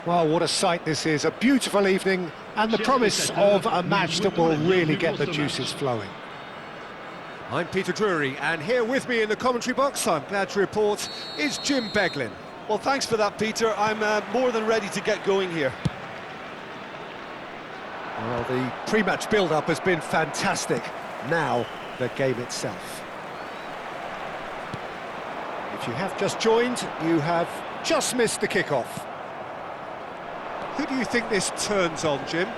Well, what a sight this is, a beautiful evening and the promise of a match that will really get the juices flowing. I'm Peter Drury, and here with me in the commentary box, I'm glad to report, is Jim Beglin. Well, thanks for that, Peter. I'm more than ready to get going here. Well, the pre-match build-up has been fantastic. Now, the game itself. If you have just joined, you have just missed the kickoff. Who do you think this turns on, Jim?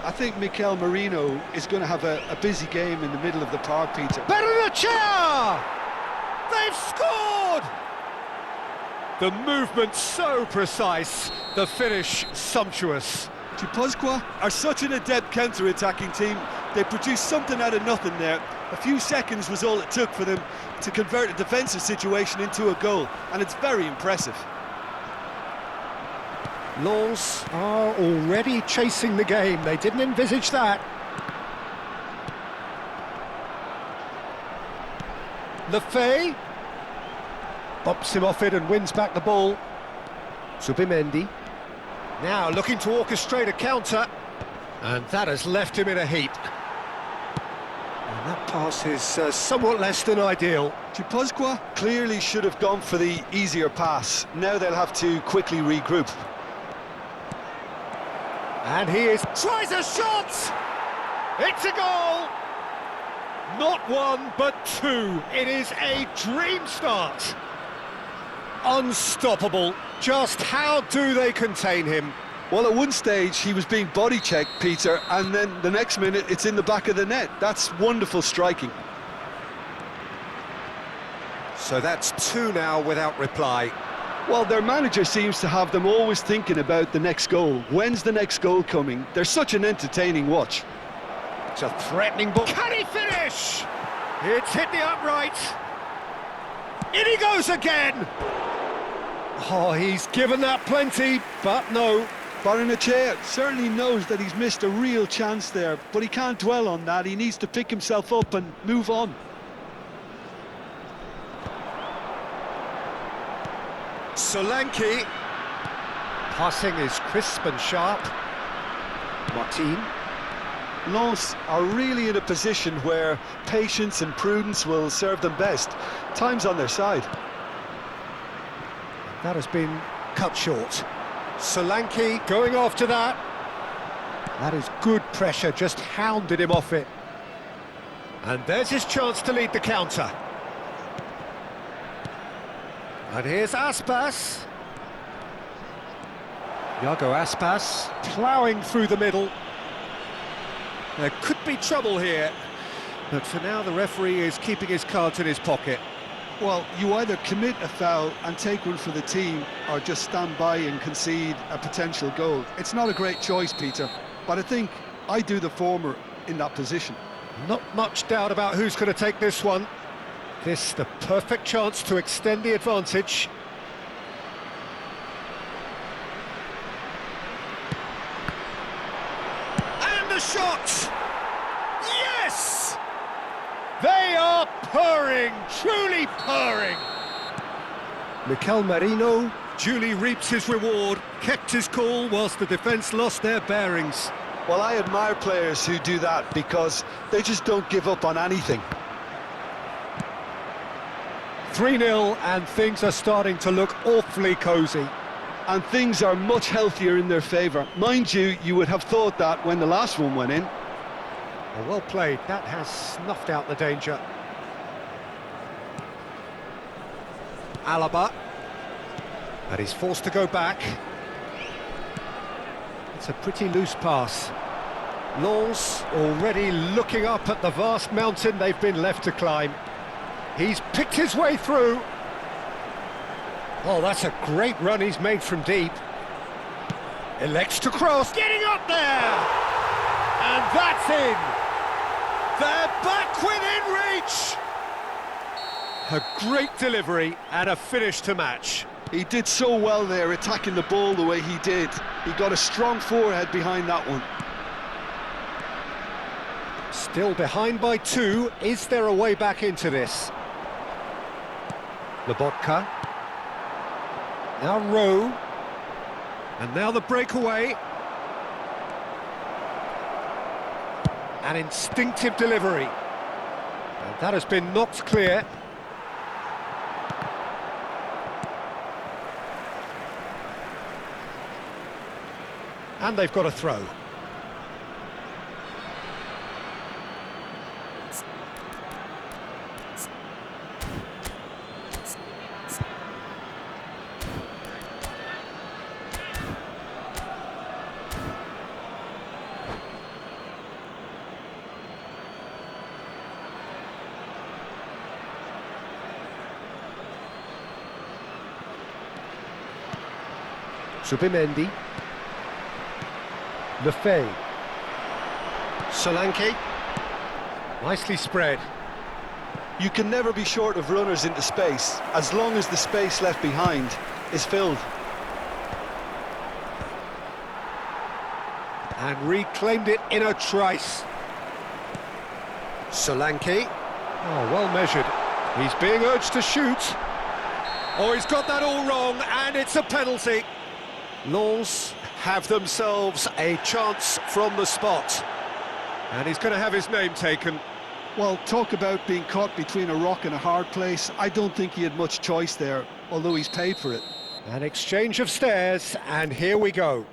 I think Mikel Merino is going to have a busy game in the middle of the park, Peter. Benrahma! They've scored! The movement so precise, the finish sumptuous. Guipúzcoa are such an adept counter-attacking team. They produced something out of nothing there. A few seconds was all it took for them to convert a defensive situation into a goal, and it's very impressive. Lens are already chasing the game. They didn't envisage that. Lefebvre bops him off it and wins back the ball. Zubimendi now looking to orchestrate a counter, and that has left him in a heap. And that pass is somewhat less than ideal. Guipúzcoa clearly should have gone for the easier pass. Now they'll have to quickly regroup. And he tries a shot! It's a goal! Not one, but two. It is a dream start. Unstoppable. Just how do they contain him? Well, at one stage he was being body-checked, Peter, and then the next minute it's in the back of the net. That's wonderful striking. So that's two now without reply. Well, their manager seems to have them always thinking about the next goal. When's the next goal coming? They're such an entertaining watch. It's a threatening ball. Can he finish? It's hit the upright. In he goes again. Oh, he's given that plenty, but no. Barrenechea certainly knows that he's missed a real chance there, but he can't dwell on that. He needs to pick himself up and move on. Solanke. Passing is crisp and sharp. Martin. Lens are really in a position where patience and prudence will serve them best. Time's on their side. That has been cut short. Solanke going after that. That is good pressure, just hounded him off it. And there's his chance to lead the counter. And here's Aspas. Iago Aspas ploughing through the middle. There could be trouble here, but for now the referee is keeping his cards in his pocket. Well, you either commit a foul and take one for the team, or just stand by and concede a potential goal. It's not a great choice, Peter, but I think I do the former in that position. Not much doubt about who's going to take this one. This the perfect chance to extend the advantage. And the shot! Yes! They are purring, truly purring. Mikel Merino duly reaps his reward, kept his cool whilst the defence lost their bearings. Well, I admire players who do that because they just don't give up on anything. 3-0 and things are starting to look awfully cosy. And things are much healthier in their favour. Mind you, you would have thought that when the last one went in. Well played, that has snuffed out the danger. Alaba. And he's forced to go back. It's a pretty loose pass. Lens already looking up at the vast mountain they've been left to climb. He's picked his way through. Oh, that's a great run he's made from deep. Elects to cross, getting up there! And that's in! They're back within reach! A great delivery and a finish to match. He did so well there, attacking the ball the way he did. He got a strong forehead behind that one. Still behind by two. Is there a way back into this? Lobotka. Now Rowe. And now the breakaway. An instinctive delivery. And that has been knocked clear. And they've got a throw. Subimendi. Lefebvre. Solanke. Nicely spread. You can never be short of runners into space, as long as the space left behind is filled. And reclaimed it in a trice. Solanke. Oh, well measured. He's being urged to shoot. Oh, he's got that all wrong, and it's a penalty. Lens have themselves a chance from the spot. And he's going to have his name taken. Well, talk about being caught between a rock and a hard place. I don't think he had much choice there, although he's paid for it. An exchange of stares, and here we go.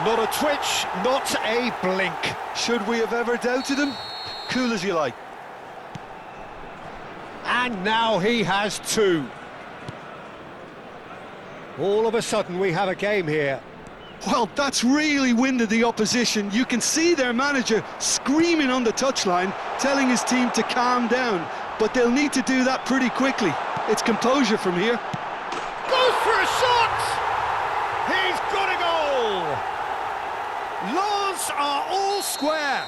Not a twitch, not a blink. Should we have ever doubted him? Cool as you like. And now he has two. All of a sudden we have a game here. Well, that's really winded the opposition. You can see their manager screaming on the touchline, telling his team to calm down. But they'll need to do that pretty quickly. It's composure from here. Goes for a shot! He's got a goal! Lens are all square.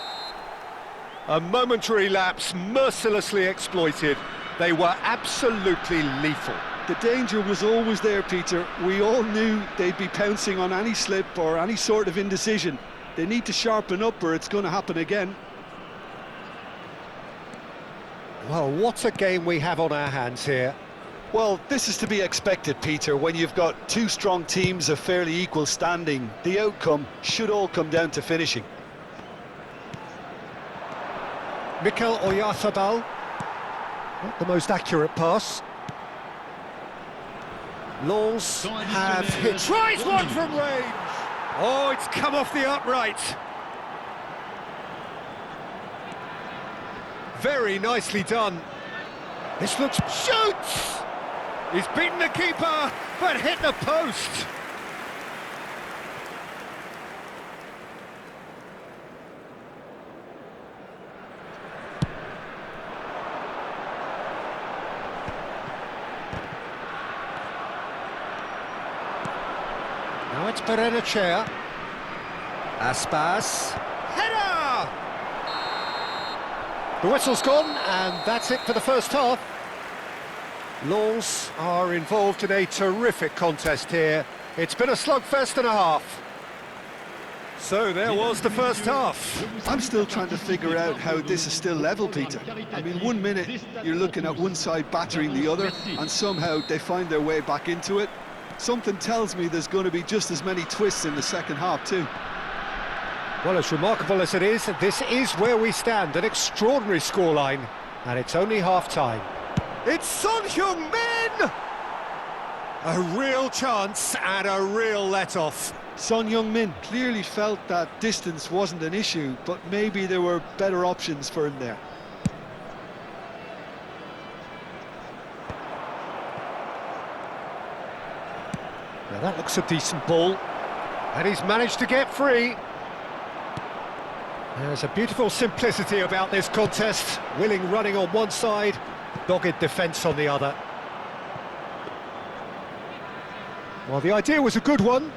A momentary lapse mercilessly exploited. They were absolutely lethal. The danger was always there, Peter. We all knew they'd be pouncing on any slip or any sort of indecision. They need to sharpen up or it's going to happen again. Well, what a game we have on our hands here. Well, this is to be expected, Peter, when you've got two strong teams of fairly equal standing. The outcome should all come down to finishing. Mikel Oyarzabal. Not the most accurate pass. Lens have hit. Tries one from range! Oh, it's come off the upright. Very nicely done. This looks... Shoots! He's beaten the keeper, but hit the post. Now it's Barrenechea. Aspas. Header! The whistle's gone, and that's it for the first half. Lens are involved in a terrific contest here. It's been a slugfest and a half. So there was the first half. I'm still trying to figure out how this is still level, Peter. I mean, 1 minute you're looking at one side battering the other, and somehow they find their way back into it. Something tells me there's going to be just as many twists in the second half too. Well, as remarkable as it is, this is where we stand, an extraordinary scoreline, and it's only half-time. It's Son Heung-min! A real chance and a real let-off. Son Heung-min clearly felt that distance wasn't an issue, but maybe there were better options for him there. Now that looks a decent ball, and he's managed to get free. There's a beautiful simplicity about this contest. Willing running on one side, dogged defence on the other. Well, the idea was a good one,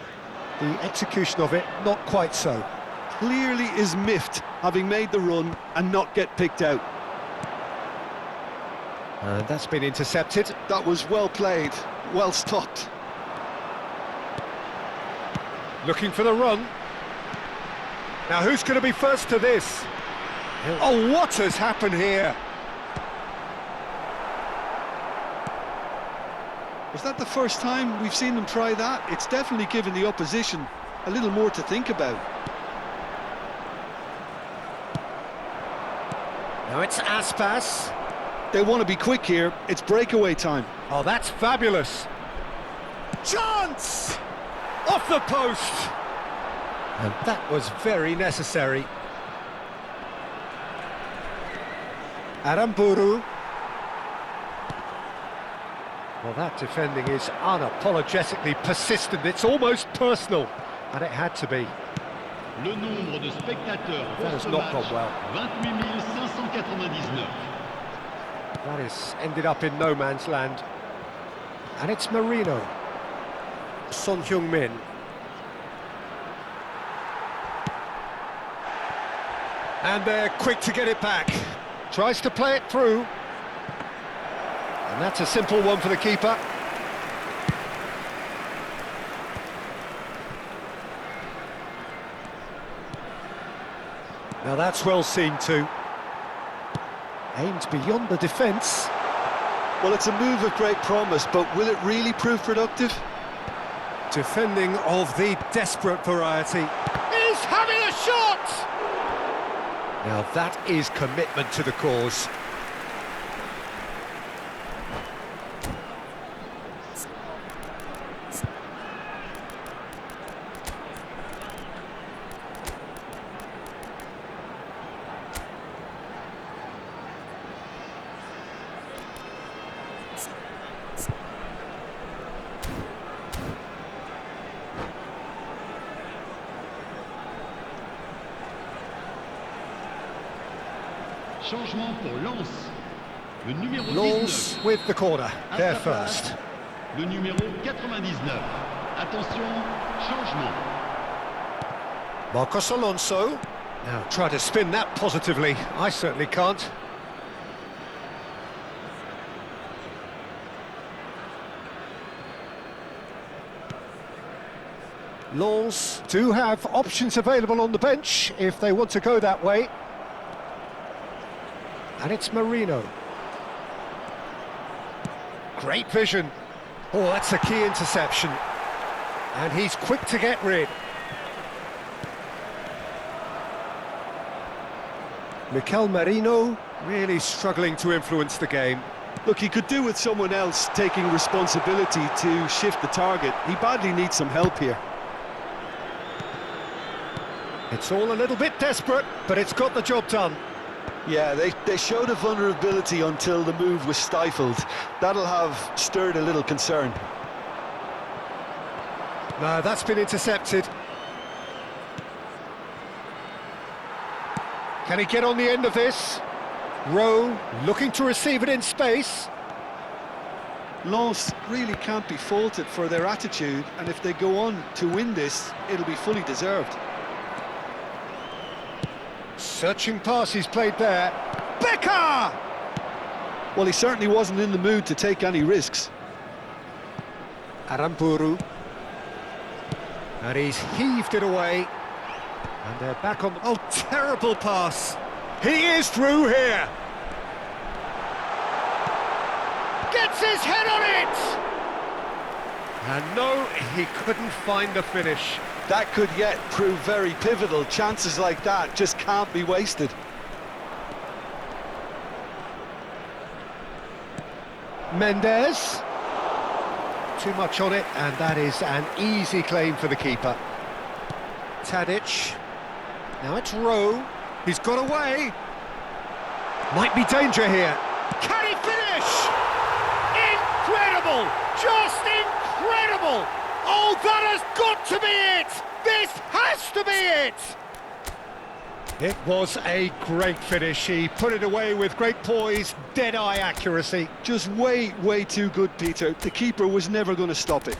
the execution of it not quite so. Clearly is miffed, having made the run and not get picked out. And that's been intercepted. That was well played, well stopped. Looking for the run. Now who's going to be first to this? Oh, what has happened here? Was that the first time we've seen them try that? It's definitely given the opposition a little more to think about. Now it's Aspas. They want to be quick here. It's breakaway time. Oh, that's fabulous. Chance! Off the post! And that was very necessary. Aramburu. Well, that defending is unapologetically persistent. It's almost personal, and it had to be. Le nombre de spectateurs That pour has ce not match, gone well. 28 599. That has ended up in no man's land. And it's Marino. Son Heung-min. And they're quick to get it back. Tries to play it through. And that's a simple one for the keeper. Now that's well seen too. Aimed beyond the defence. Well, it's a move of great promise, but will it really prove productive? Defending of the desperate variety. He's having a shot! Now that is commitment to the cause. Changement pour Lens. Le numéro Lens 19. with the corner, À there sa place, first. Le numéro 99. Attention, changement. Marcos Alonso. Now try to spin that positively. I certainly can't. Lens do have options available on the bench if they want to go that way. And it's Marino. Great vision. Oh, that's a key interception. And he's quick to get rid. Mikel Merino really struggling to influence the game. Look, he could do with someone else taking responsibility to shift the target. He badly needs some help here. It's all a little bit desperate, but it's got the job done. Yeah, they showed a vulnerability until the move was stifled. That'll have stirred a little concern. No, that's been intercepted. Can he get on the end of this? Rowe looking to receive it in space. Lens really can't be faulted for their attitude, and if they go on to win this, it'll be fully deserved. Searching pass he's played there. Becker! Well, he certainly wasn't in the mood to take any risks. Aramburu. And he's heaved it away. And they're back on... Oh, terrible pass. He is through here. Gets his head on it! And no, he couldn't find the finish. That could yet prove very pivotal. Chances like that just can't be wasted. Mendes. Too much on it, and that is an easy claim for the keeper. Tadic. Now it's Rowe. He's got away. Might be danger here. Can he finish? Incredible! Just incredible! Oh, that has got to be it! This has to be it! It was a great finish. He put it away with great poise, dead-eye accuracy. Just way, way too good, Peter. The keeper was never going to stop it.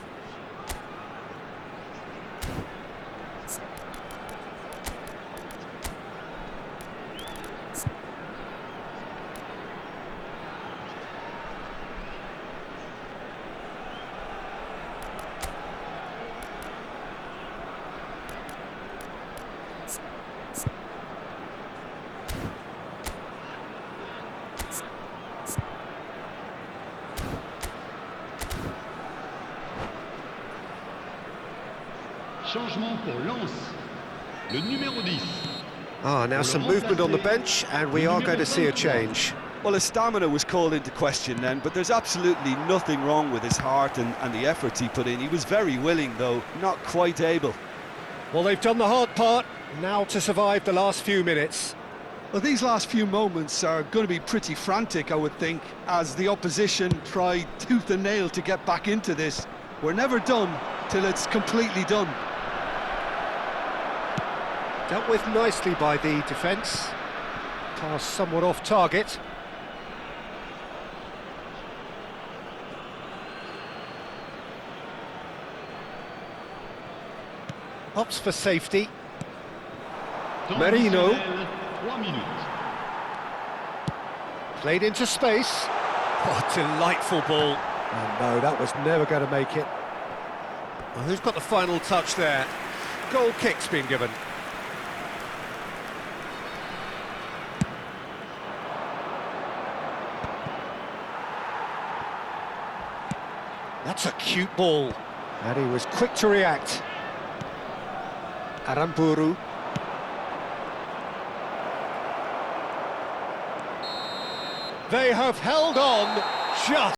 Changement pour Lens. Le numéro 10. Ah, now some movement on the bench, and we are going to see a change. Well, his stamina was called into question then, but there's absolutely nothing wrong with his heart and the efforts he put in. He was very willing, though, not quite able. Well, they've done the hard part, now to survive the last few minutes. Well, these last few moments are going to be pretty frantic, I would think, as the opposition try tooth and nail to get back into this. We're never done till it's completely done. Dealt with nicely by the defence. Pass somewhat off target. Opts for safety. Temps Merino. additionnel, 3 minutes. Played into space. Oh, delightful ball. Oh, no, that was never going to make it. Well, who's got the final touch there? Goal kick's been given. That's a cute ball. And he was quick to react. Aramburu. They have held on just